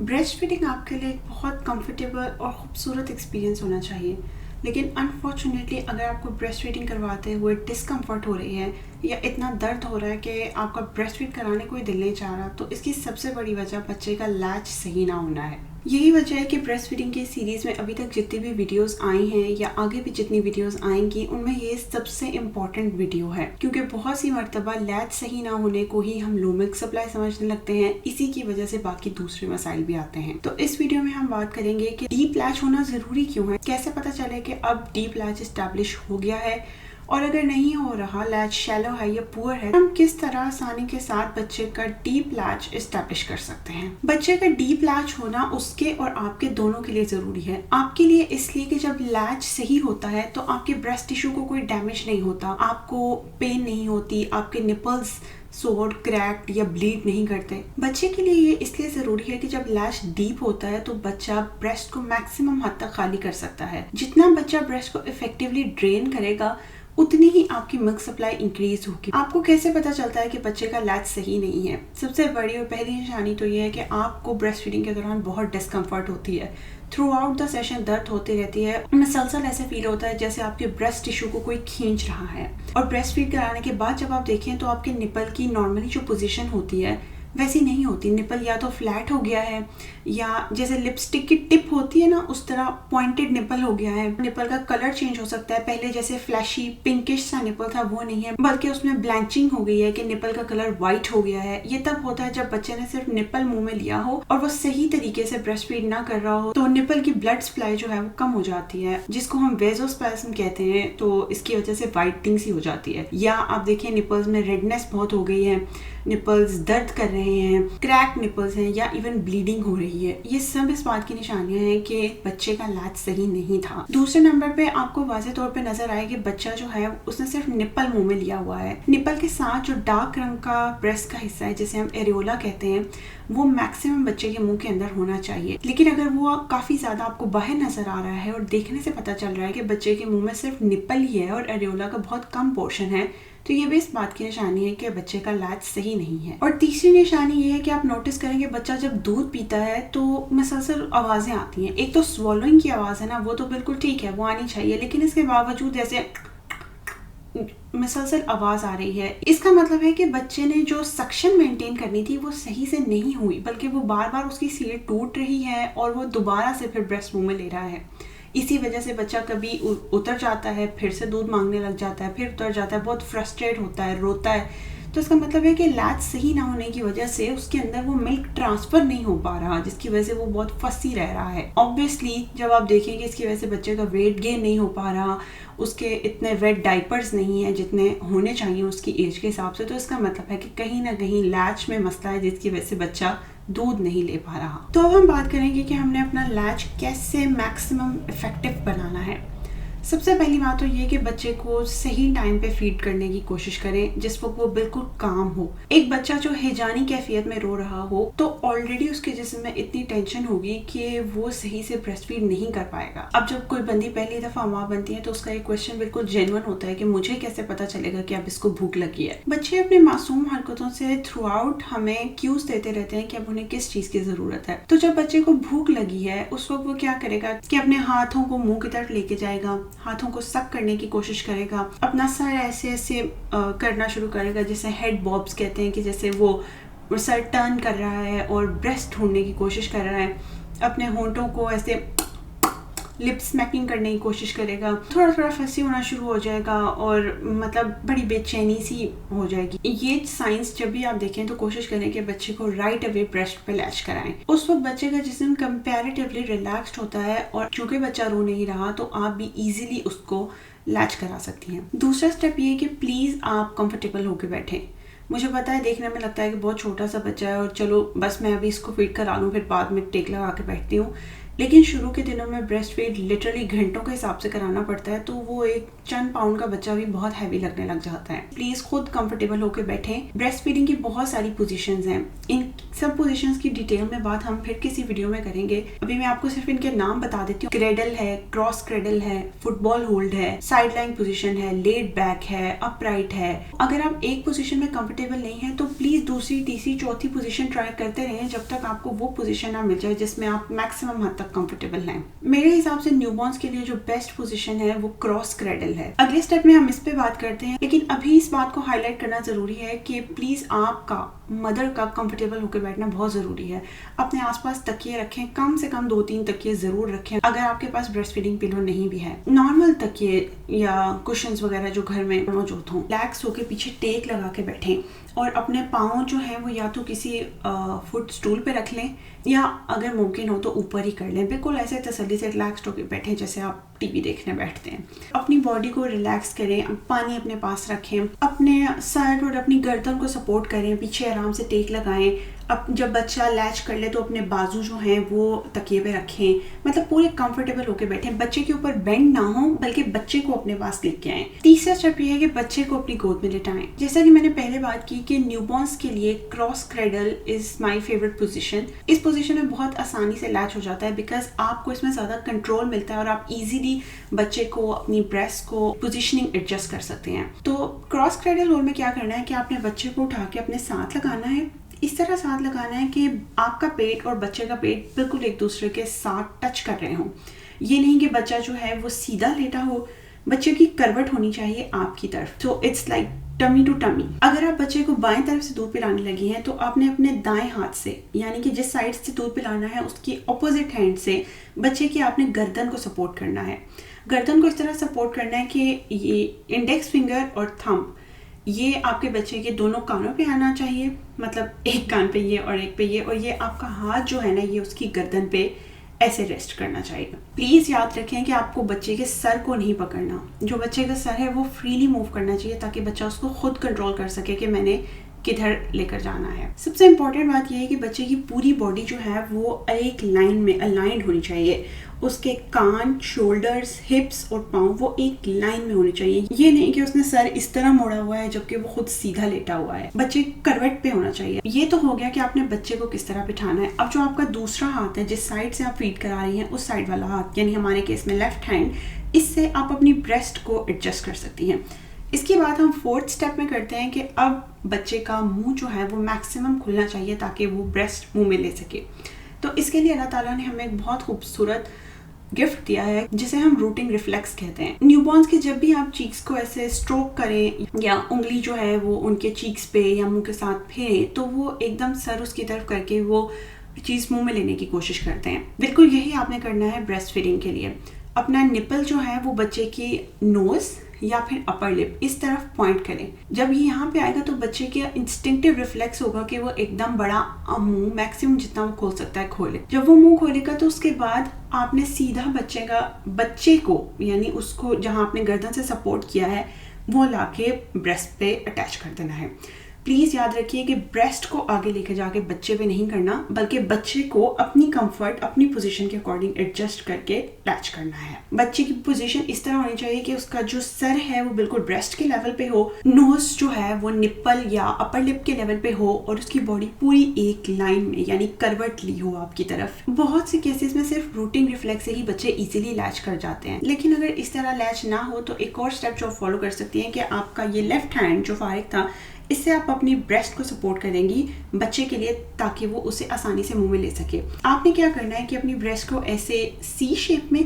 Breast feeding आपके लिए एक बहुत कंफर्टेबल और ख़ूबसूरत एक्सपीरियंस होना चाहिए, लेकिन अनफॉर्चुनेटली अगर आपको ब्रेस्ट फीडिंग करवाते हुए डिस्कम्फर्ट हो रही है या इतना दर्द हो रहा है कि आपका ब्रेस्ट फीड कराने कोई दिल नहीं चाह रहा, तो इसकी सबसे बड़ी वजह बच्चे का लैच सही ना होना है। यही वजह है कि ब्रेस्ट फीडिंग की सीरीज़ में अभी तक जितनी भी वीडियोस आई हैं या आगे भी जितनी वीडियोस आएंगी उनमें ये सबसे इम्पॉर्टेंट वीडियो है, क्योंकि बहुत सी मरतबा लैच सही ना होने को ही हम लो मिल्क सप्लाई समझने लगते हैं। इसी की वजह से बाकी दूसरे मसाइल भी आते हैं। तो इस वीडियो में हम बात करेंगे कि डीप लैच होना ज़रूरी क्यों है, कैसे पता चले कि अब डीप लैच इस्टेब्लिश हो गया है, और अगर नहीं हो रहा, लैच शैलो है या पुअर है, हम किस तरह आसानी के साथ बच्चे का डीप लैच एस्टैब्लिश कर सकते हैं। बच्चे का डीप लैच होना उसके और आपके दोनों के लिए ज़रूरी है। आपके लिए इसलिए कि जब लैच सही होता है तो आपके ब्रेस्ट टिश्यू को कोई डैमेज नहीं होता, आपको पेन नहीं होती, आपके निपल्स सोर, क्रैक्ड या ब्लीड नहीं करते। बच्चे के लिए ये इसलिए ज़रूरी है कि जब लैच डीप होता है तो बच्चा ब्रेस्ट को मैक्सिमम हद तक खाली कर सकता है। जितना बच्चा ब्रेस्ट को इफेक्टिवली ड्रेन करेगा उतनी ही आपकी मिल्क सप्लाई इंक्रीज होगी। आपको कैसे पता चलता है कि बच्चे का लैच सही नहीं है? सबसे बड़ी और पहली निशानी तो ये है कि आपको ब्रेस्ट फीडिंग के दौरान बहुत डिस्कम्फर्ट होती है। थ्रू आउट द सेशन दर्द होती रहती है, मसलसल ऐसे फील होता है जैसे आपके ब्रेस्ट टिश्यू को कोई खींच रहा है। और ब्रेस्ट फीड कराने के बाद जब आप देखें तो आपके निपल की नॉर्मली जो पोजीशन होती है वैसी नहीं होती। निपल या तो फ्लैट हो गया है या जैसे लिपस्टिक की टिप होती है ना, उस तरह पॉइंटेड निपल हो गया है। निपल का कलर चेंज हो सकता है, पहले जैसे फ्लैशी पिंकिश सा निपल था वो नहीं है, बल्कि उसमें ब्लैंचिंग हो गई है कि निपल का कलर व्हाइट हो गया है। ये तब होता है जब बच्चे ने सिर्फ निपल मुंह में लिया हो और वो सही तरीके से ब्रेस्ट फीड ना कर रहा हो, तो निपल की ब्लड सप्लाई जो है वो कम हो जाती है, जिसको हम वेजोस्पैज्म कहते हैं। तो इसकी वजह से वाइटनिंग सी हो जाती है। या आप देखें निपल्स में रेडनेस बहुत हो गई है, निपल्स दर्द कर रहे हैं, क्रैक निपल्स हैं या इवन ब्लीडिंग हो रही है। ये सब इस बात की निशानियां हैं कि बच्चे का लैच सही नहीं था। दूसरे नंबर पे आपको वाज़ेह तौर पे नजर आए कि बच्चा जो है उसने सिर्फ निपल मुंह में लिया हुआ है। निपल के साथ जो डार्क रंग का ब्रेस्ट का हिस्सा है जिसे हम एरियोला कहते हैं, वो मैक्सिमम बच्चे के मुंह के अंदर होना चाहिए। लेकिन अगर वो काफी ज्यादा आपको बाहर नजर आ रहा है और देखने से पता चल रहा है कि बच्चे के मुंह में सिर्फ निपल ही है और एरियोला का बहुत कम पोर्शन है, तो ये भी इस बात की निशानी है कि बच्चे का लैच सही नहीं है। और तीसरी निशानी ये है कि आप नोटिस करेंगे बच्चा जब दूध पीता है तो मसलसल आवाजें आती हैं। एक तो स्वॉलोइंग की आवाज है ना, वो तो बिल्कुल ठीक है, वो आनी चाहिए, लेकिन इसके बावजूद ऐसे मसलसल आवाज आ रही है। इसका मतलब है कि बच्चे ने जो सक्शन मेंटेन करनी थी वो सही से नहीं हुई, बल्कि वो बार बार उसकी सीट टूट रही है और वो दोबारा से फिर ब्रेस्ट मुंह में ले रहा है। इसी वजह से बच्चा कभी उतर जाता है, फिर से दूध मांगने लग जाता है, फिर उतर जाता है, बहुत फ्रस्ट्रेट होता है, रोता है। तो इसका मतलब है कि लैच सही ना होने की वजह से उसके अंदर वो मिल्क ट्रांसफर नहीं हो पा रहा, जिसकी वजह से वो बहुत फंसी रह रहा है। ऑब्वियसली जब आप देखेंगे इसकी वजह से बच्चे का वेट गेन नहीं हो पा रहा, उसके इतने वेट डाइपर्स नहीं है जितने होने चाहिए उसकी एज के हिसाब से, तो इसका मतलब है कि कहीं ना कहीं लैच में मसला है, जिसकी वजह से बच्चा दूध नहीं ले पा रहा। तो अब हम बात करेंगे कि हमने अपना लैच कैसे मैक्सिमम इफेक्टिव बनाना है। सबसे पहली बात तो ये कि बच्चे को सही टाइम पे फीड करने की कोशिश करें जिस वक्त वो बिल्कुल काम हो। एक बच्चा जो हिजानी कैफियत में रो रहा हो तो ऑलरेडी उसके जिस्म में इतनी टेंशन होगी कि वो सही से ब्रेस्ट फीड नहीं कर पाएगा। अब जब कोई बंदी पहली दफा माँ बनती है तो उसका एक क्वेश्चन बिल्कुल जेन्युइन होता है कि मुझे कैसे पता चलेगा कि अब इसको भूख लगी है। बच्चे अपने मासूम हरकतों से थ्रू आउट हमें क्यूज देते रहते हैं कि अब उन्हें किस चीज की जरूरत है। तो जब बच्चे को भूख लगी है उस वक्त वो क्या करेगा कि अपने हाथों को मुंह की तरफ लेके जाएगा, हाथों को सक करने की कोशिश करेगा, अपना सर ऐसे ऐसे करना शुरू करेगा, जैसे हेड बॉब्स कहते हैं कि जैसे वो सर टर्न कर रहा है और ब्रेस्ट ढूंढने की कोशिश कर रहा है। अपने होंठों को ऐसे लिप स्मैकिंग करने की कोशिश करेगा, थोड़ा थोड़ा फंसी होना शुरू हो जाएगा और मतलब बड़ी बेचैनी सी हो जाएगी। ये साइंस जब भी आप देखें तो कोशिश करें कि बच्चे को राइट अवे ब्रेस्ट पे लैच कराएं। उस वक्त बच्चे का जिस्म कंपैरेटिवली रिलैक्स्ड होता है और चूंकि बच्चा रो नहीं रहा तो आप भी इजीली उसको लैच करा सकती हैं। दूसरा स्टेप ये है कि प्लीज आप कंफर्टेबल होकर बैठें। मुझे पता है देखने में लगता है कि बहुत छोटा सा बच्चा है और चलो बस मैं अभी इसको फीड करा लूँ फिर बाद में टेक लगा के बैठती हूँ, लेकिन शुरू के दिनों में ब्रेस्ट फीड लिटरली घंटों के हिसाब से कराना पड़ता है, तो वो एक चंद पाउंड का बच्चा भी बहुत हैवी लगने लग जाता है। प्लीज खुद कंफर्टेबल होकर बैठें। ब्रेस्ट फीडिंग की बहुत सारी पोजीशंस हैं, इन सब पोजीशंस की डिटेल में बात हम फिर किसी वीडियो में करेंगे। अभी मैं आपको सिर्फ इनके नाम बता देती हूँ। क्रेडल है, क्रॉस क्रेडल है, फुटबॉल होल्ड है, साइड लाइन पोजीशन है, लेड बैक है, अपराइट है। अगर आप एक पोजीशन में कंफर्टेबल नहीं है तो प्लीज दूसरी, तीसरी, चौथी पोजीशन ट्राई करते रहें जब तक आपको वो पोजीशन ना मिल जाए जिसमें आप मैक्सिमम हद तक कंफर्टेबल हैं। मेरे हिसाब से न्यूबॉर्न्स के लिए जो बेस्ट पोजीशन है वो क्रॉस क्रेडल है। अगले स्टेप में हम इस पे बात करते हैं, लेकिन अभी इस बात को हाईलाइट करना जरूरी है कि प्लीज आपका मदर का कंफर्टेबल होकर बैठना बहुत जरूरी है। अपने आसपास तकिए रखें, कम से कम 2-3 तकिए जरूर रखें अगर आपके पास ब्रेस्ट फीडिंग पिलो नहीं भी है। नॉर्मल तकिए या कुशन्स वगैरह जो घर में मौजूद हों, रिलैक्स होकर पीछे टेक लगा के बैठें और अपने पाँव जो हैं वो या तो किसी फुट स्टूल पे रख लें या अगर मुमकिन हो तो ऊपर ही कर लें। बिल्कुल ऐसे तसल्ली से रिलैक्स्ड होकर बैठें जैसे आप टीवी देखने बैठते हैं। अपनी बॉडी को रिलैक्स करें, पानी अपने पास रखें, अपने सर और अपनी गर्दन को सपोर्ट करें, पीछे आराम से टेक लगाएं। अब जब बच्चा लैच कर ले तो अपने बाजू जो हैं वो तकिए पे रखें, मतलब पूरे कंफर्टेबल होकर बैठें। बच्चे के ऊपर बेंड ना हो बल्कि बच्चे को अपने पास लेके आएं। तीसरा स्टेप ये है कि बच्चे को अपनी गोद में लेटाएं। जैसा कि मैंने पहले बात की कि न्यूबॉर्न्स के लिए cross cradle is my favourite position. इस पोजीशन में बहुत आसानी से लैच हो जाता है बिकॉज आपको इसमें ज़्यादा कंट्रोल मिलता है और आप इजीली बच्चे को, अपनी ब्रेस्ट को पोजीशनिंग एडजस्ट कर सकते हैं। तो क्रॉस क्रेडल रोल में क्या करना है कि आपने बच्चे को उठा के अपने साथ लगाना है। इस तरह साथ लगाना है कि आपका पेट और बच्चे का पेट बिल्कुल एक दूसरे के साथ टच कर रहे हों। ये नहीं कि बच्चा जो है वो सीधा लेटा हो, बच्चे की करवट होनी चाहिए आपकी तरफ। तो it's like tummy to tummy. अगर आप बच्चे को बाएं तरफ से दूध पिलाने लगी हैं तो आपने अपने दाएं हाथ से, यानी कि जिस साइड से दूध पिलाना है उसकी ऑपोजिट हैंड से बच्चे की आपने गर्दन को सपोर्ट करना है। गर्दन को इस तरह सपोर्ट करना है कि ये इंडेक्स फिंगर और थंब ये आपके बच्चे के दोनों कानों पे आना चाहिए, मतलब एक कान पे ये और एक पे ये, और ये आपका हाथ जो है ना ये उसकी गर्दन पे ऐसे रेस्ट करना चाहिए। प्लीज याद रखें कि आपको बच्चे के सर को नहीं पकड़ना। जो बच्चे का सर है वो फ्रीली मूव करना चाहिए ताकि बच्चा उसको खुद कंट्रोल कर सके कि मैंने किधर लेकर जाना है। सबसे इम्पोर्टेंट बात यह है कि बच्चे की पूरी बॉडी जो है वो एक लाइन में अलाइंड होनी चाहिए। उसके कान, शोल्डर्स, हिप्स और पाँव वो एक लाइन में होने चाहिए। ये नहीं कि उसने सर इस तरह मोड़ा हुआ है जबकि वो खुद सीधा लेटा हुआ है। बच्चे करवट पे होना चाहिए। ये तो हो गया कि आपने बच्चे को किस तरह बिठाना है। अब जो आपका दूसरा हाथ है, जिस साइड से आप फीड करा रही हैं उस साइड वाला हाथ, यानी हमारे केस में लेफ्ट हैंड, इससे आप अपनी ब्रेस्ट को एडजस्ट कर सकती हैं। इसके बाद हम फोर्थ स्टेप में करते हैं कि अब बच्चे का मुंह जो है वो मैक्सिमम खुलना चाहिए ताकि वो ब्रेस्ट मुंह में ले सके। तो इसके लिए अल्लाह ताला ने हमें एक बहुत खूबसूरत गिफ्ट दिया है जिसे हम रूटिंग रिफ्लेक्स कहते हैं। न्यूबॉर्न्स के जब भी आप चीक्स को ऐसे स्ट्रोक करें या उंगली जो है वो उनके चीक्स पे या मुंह के साथ फेरें तो वो एकदम सर उसकी तरफ करके वो चीज़ मुंह में लेने की कोशिश करते हैं। बिल्कुल यही आपने करना है ब्रेस्ट फीडिंग के लिए। अपना निपल जो है वो बच्चे की नोज या फिर अपर लिप इस तरफ पॉइंट करें। जब ये यहाँ पे आएगा तो बच्चे के इंस्टिंक्टिव रिफ्लेक्स होगा कि वो एकदम बड़ा मुंह मैक्सिमम जितना वो खोल सकता है खोले। जब वो मुंह खोलेगा तो उसके बाद आपने सीधा बच्चे को यानी उसको जहाँ आपने गर्दन से सपोर्ट किया है वो लाके ब्रेस्ट पे अटैच कर देना है। प्लीज़ याद रखिए कि ब्रेस्ट को आगे लेकर जाके बच्चे पे नहीं करना बल्कि बच्चे को अपनी कंफर्ट, अपनी पोजीशन के अकॉर्डिंग एडजस्ट करके अटैच करना है। बच्चे की पोजीशन इस तरह होनी चाहिए कि उसका जो सर है वो बिल्कुल ब्रेस्ट के लेवल पे हो, नोज जो है वो निप्पल या अपर लिप के लेवल पे हो और उसकी बॉडी पूरी एक लाइन में यानी करवट ली हो आपकी तरफ। बहुत से केसेस में सिर्फ रूटिंग रिफ्लेक्स से ही बच्चे इजीली लैच कर जाते हैं, लेकिन अगर इस तरह लैच ना हो तो एक और स्टेप जो आप फॉलो कर सकती हैं कि आपका ये लेफ्ट हैंड जो फारिग था इससे आप अपनी ब्रेस्ट को सपोर्ट करेंगी बच्चे के लिए ताकि वो उसे आसानी से मुंह में ले सके। आपने क्या करना है कि अपनी ब्रेस्ट को ऐसे सी शेप में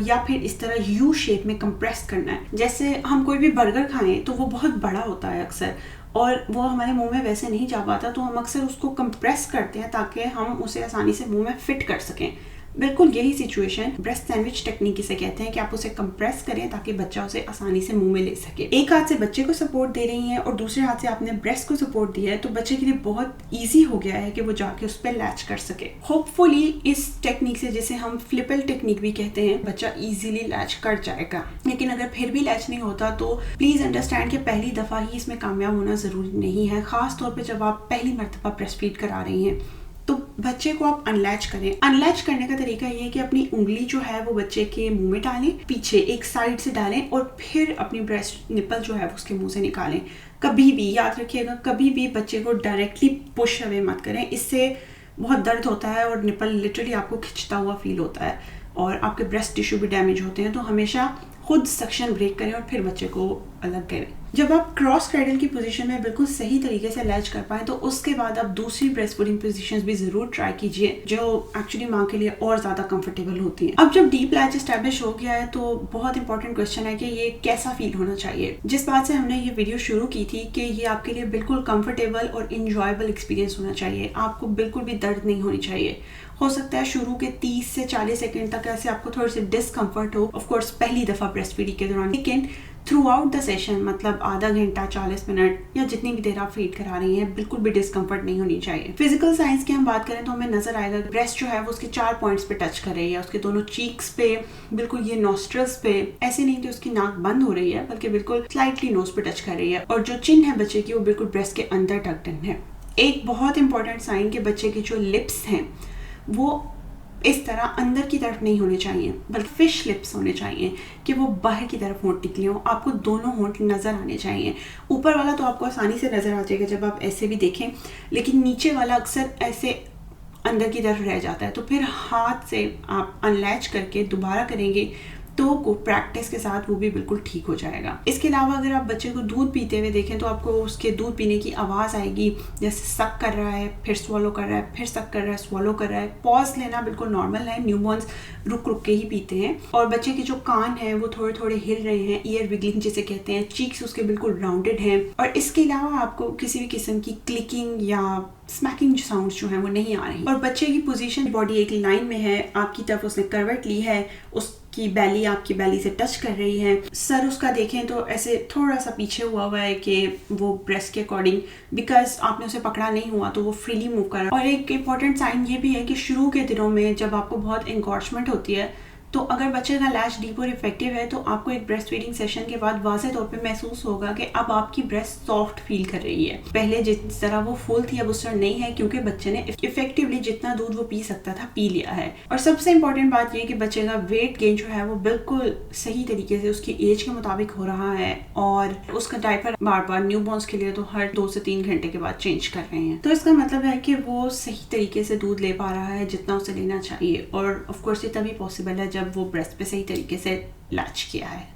या फिर इस तरह यू शेप में कंप्रेस करना है। जैसे हम कोई भी बर्गर खाएं तो वो बहुत बड़ा होता है अक्सर और वो हमारे मुंह में वैसे नहीं जा पाता, तो हम अक्सर उसको कंप्रेस करते हैं ताकि हम उसे आसानी से मुंह में फिट कर सकें। बिल्कुल यही सिचुएशन ब्रेस्ट सैंडविच टेक्निक इसे कहते हैं कि आप उसे कंप्रेस करें ताकि बच्चा उसे आसानी से मुंह में ले सके। एक हाथ से बच्चे को सपोर्ट दे रही हैं और दूसरे हाथ से आपने ब्रेस्ट को सपोर्ट दिया है तो बच्चे के लिए बहुत इजी हो गया है कि वो जाके उस पर लैच कर सके। होपफुली इस टेक्निक से, जिसे हम फ्लिपल टेक्निक भी कहते हैं, बच्चा इजीली लैच कर जाएगा। लेकिन अगर फिर भी लैच नहीं होता तो प्लीज अंडरस्टैंड कि पहली दफा ही इसमें कामयाब होना जरूरी नहीं है, खास तौर पर जब आप पहली मरतबा ब्रेस्ट फीड करा रही हैं। तो बच्चे को आप अनलैच करें। अनलैच करने का तरीका ये है कि अपनी उंगली जो है वो बच्चे के मुंह में डालें, पीछे एक साइड से डालें और फिर अपनी ब्रेस्ट निपल जो है उसके मुंह से निकालें। कभी भी याद रखिएगा, कभी भी बच्चे को डायरेक्टली पुश अवे मत करें, इससे बहुत दर्द होता है और निपल लिटरली आपको खिंचता हुआ फील होता है और आपके ब्रेस्ट टिश्यू भी डैमेज होते हैं। तो हमेशा खुद सक्शन ब्रेक करें और फिर बच्चे को अलग करें। जब आप क्रॉस क्रेडल की पोजीशन में बिल्कुल सही तरीके से लैच कर पाएं तो उसके बाद आप दूसरी ब्रेस्ट फीडिंग पोजीशंस भी जरूर ट्राई कीजिए जो एक्चुअली माँ के लिए और ज्यादा कंफर्टेबल होती हैं। अब जब डीप लैच एस्टैब्लिश हो गया है तो बहुत इंपॉर्टेंट क्वेश्चन है कि ये कैसा फील होना चाहिए। जिस बात से हमने ये वीडियो शुरू की थी कि ये आपके लिए बिल्कुल कंफर्टेबल और इंजॉयबल एक्सपीरियंस होना चाहिए, आपको बिल्कुल भी दर्द नहीं होनी चाहिए। हो सकता है शुरू के 30 से 40 सेकंड तक ऐसे आपको थोड़ी सी डिस्कम्फर्ट हो, ऑफ कोर्स पहली दफा ब्रेस्ट फीडिंग के दौरान, लेकिन थ्रू आउट द सेशन मतलब आधा घंटा 40 मिनट या जितनी भी देर आप फीड करा रही हैं बिल्कुल भी डिस्कम्फर्ट नहीं होनी चाहिए। फिजिकल साइंस की हम बात करें तो हमें नजर आएगा ब्रेस्ट जो है वो उसके 4 पॉइंट्स पे टच कर रही है, उसके दोनों चीक्स पे, बिल्कुल ये नॉस्ट्रल्स पे, ऐसे नहीं कि उसकी नाक बंद हो रही है बल्कि बिल्कुल स्लाइटली नोज पे टच कर रही है और जो चिन है बच्चे की वो बिल्कुल ब्रेस्ट के अंदर टक्ड इन है। एक बहुत इंपॉर्टेंट साइन कि बच्चे के जो लिप्स हैं वो इस तरह अंदर की तरफ नहीं होने चाहिए बल्कि फिश लिप्स होने चाहिए कि वो बाहर की तरफ होंठ निकले हो, आपको दोनों होंठ नज़र आने चाहिए। ऊपर वाला तो आपको आसानी से नज़र आ जाएगा जब आप ऐसे भी देखें, लेकिन नीचे वाला अक्सर ऐसे अंदर की तरफ रह जाता है। तो फिर हाथ से आप अनलैच करके दोबारा करेंगे तो को प्रैक्टिस के साथ वो भी बिल्कुल ठीक हो जाएगा। इसके अलावा अगर आप बच्चे को दूध पीते हुए देखें तो आपको उसके दूध पीने की आवाज़ आएगी, जैसे सक कर रहा है फिर स्वॉलो कर रहा है, फिर सक कर रहा है स्वॉलो कर रहा है। पॉज लेना बिल्कुल नॉर्मल है, न्यूबॉर्न्स रुक रुक के ही पीते हैं और बच्चे के जो कान हैं वो थोड़े थोड़े हिल रहे हैं, ईयर विगलिंग जिसे कहते हैं, चीक्स उसके बिल्कुल राउंडेड हैं और इसके अलावा आपको किसी भी किस्म की क्लिकिंग या स्मैकिंग साउंड्स जो हैं वो नहीं आ रही और बच्चे की पोजीशन, बॉडी एक लाइन में है, आपकी तरफ उसने करवट ली है, उसकी बैली आपकी बैली से टच कर रही है, सर उसका देखें तो ऐसे थोड़ा सा पीछे हुआ है कि वो ब्रेस्ट के अकॉर्डिंग, बिकॉज आपने उसे पकड़ा नहीं हुआ तो वो फ्रीली मूव कर रहा है। और एक इंपॉर्टेंट साइन ये भी है कि शुरू के दिनों में जब आपको बहुत एनकॉर्चमेंट होती है तो अगर बच्चे का लैच डीप और इफेक्टिव है तो आपको एक ब्रेस्ट फीडिंग सेशन के बाद वाज़े तौर पे महसूस होगा कि अब आपकी ब्रेस्ट सॉफ्ट फील कर रही है। पहले जिस तरह वो फुल थी अब उस तरह नहीं है क्योंकि बच्चे ने इफेक्टिवली जितना दूध वो पी सकता था पी लिया है। और सबसे इंपॉर्टेंट बात ये कि बच्चे का वेट गेन जो है वो बिल्कुल सही तरीके से उसकी एज के मुताबिक हो रहा है और उसका डायपर बार बार न्यूबॉर्न्स के लिए तो हर 2 से 3 घंटे के बाद चेंज कर रहे हैं। तो इसका मतलब है कि वो सही तरीके से दूध ले पा रहा है जितना उसे लेना चाहिए और ऑफकोर्स ये तभी पॉसिबल है जब वो ब्रेस्ट पे सही तरीके से लैच किया है।